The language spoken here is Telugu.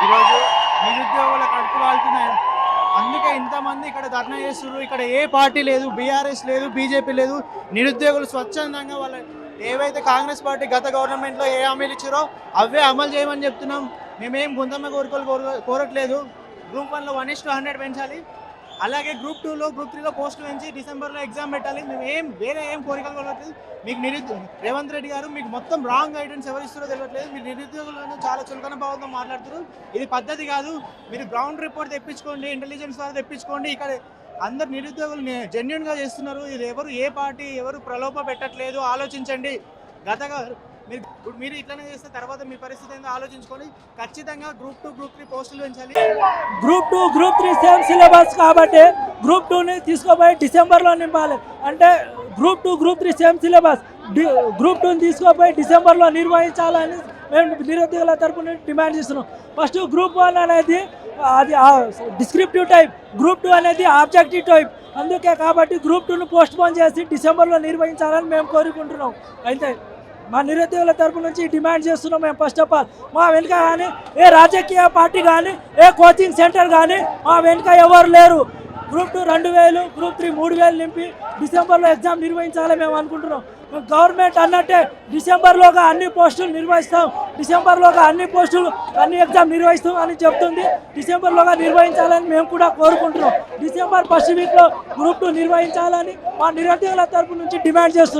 ఈరోజు నిరుద్యోగుల కడుపు కాలుతున్నాయి. అందుకే ఇంతమంది ఇక్కడ ధర్నా చేస్తున్నారు. ఇక్కడ ఏ పార్టీ లేదు, బీఆర్ఎస్ లేదు, బీజేపీ లేదు. నిరుద్యోగులు స్వచ్ఛందంగా వాళ్ళ ఏవైతే కాంగ్రెస్ పార్టీ గత గవర్నమెంట్లో ఏ హామీలు ఇచ్చారో అవే అమలు చేయమని చెప్తున్నాం. మేమేం గుంతమ్మ కోరికలు కోరట్లేదు. గ్రూప్ 1లో 1:100 పెంచాలి, అలాగే గ్రూప్ 2లో గ్రూప్ 3లో పోస్టులు పెంచి డిసెంబర్లో ఎగ్జామ్ పెట్టాలి. మేము వేరే ఏం కోరికలు కోరట్లేదు. మీకు రేవంత్ రెడ్డి గారు మీకు మొత్తం రాంగ్ గైడెన్స్ ఎవరిస్తారో తెలియట్లేదు. మీరు నిరుద్యోగులను చాలా చులకన భావంతో మాట్లాడుతున్నారు. ఇది పద్ధతి కాదు. మీరు గ్రౌండ్ రిపోర్ట్ తెప్పించుకోండి, ఇంటెలిజెన్స్ ద్వారా తెప్పించుకోండి. ఇక్కడ అందరు నిరుద్యోగులు జెన్యున్గా చేస్తున్నారు. ఇది ఏ పార్టీ ఎవరు ప్రలోభ పెట్టట్లేదు. ఆలోచించండి. మీరు ఇట్లనే చేస్తే తర్వాత మీ పరిస్థితి ఏందో ఆలోచించుకొని ఖచ్చితంగా గ్రూప్ 2 గ్రూప్ 3 పోస్టులు పెంచాలి. గ్రూప్ 2 గ్రూప్ 3 సేమ్ సిలబస్ కాబట్టి గ్రూప్ 2ని తీసుకుపోయి డిసెంబర్లో నింపాలి. అంటే group 2 group 3 same syllabus group 2ని తీసుకుపోయి డిసెంబర్లో నిర్వహించాలని మేము నిరుద్యోగుల తరపున డిమాండ్ చేస్తున్నాం. ఫస్ట్ గ్రూప్ 1 అనేది అది డిస్క్రిప్టివ్ టైప్, గ్రూప్ 2 అనేది ఆబ్జెక్టివ్ టైప్. అందుకే కాబట్టి గ్రూప్ 2ను పోస్ట్ పోన్ చేసి డిసెంబర్లో నిర్వహించాలని మేము కోరుకుంటున్నాం. అయితే మా నిరుద్యోగుల తరపు నుంచి డిమాండ్ చేస్తున్నాం. మేము ఫస్ట్ ఆఫ్ ఆల్ మా వెనుక కానీ ఏ రాజకీయ పార్టీ కానీ ఏ కోచింగ్ సెంటర్ కానీ మా వెనుక ఎవరు లేరు. గ్రూప్ 2 2,000, గ్రూప్ 3 3,000 నింపి డిసెంబర్లో ఎగ్జామ్ నిర్వహించాలని మేము అనుకుంటున్నాం. గవర్నమెంట్ అన్నట్టే డిసెంబర్లోగా అన్ని పోస్టులు నిర్వహిస్తాం, డిసెంబర్లోగా అన్ని ఎగ్జామ్ నిర్వహిస్తాం అని చెప్తుంది. డిసెంబర్లోగా నిర్వహించాలని మేము కూడా కోరుకుంటున్నాం. డిసెంబర్ ఫస్ట్ వీక్లో గ్రూప్ 2 నిర్వహించాలని మా నిరుద్యోగుల తరపు నుంచి డిమాండ్ చేస్తున్నాం.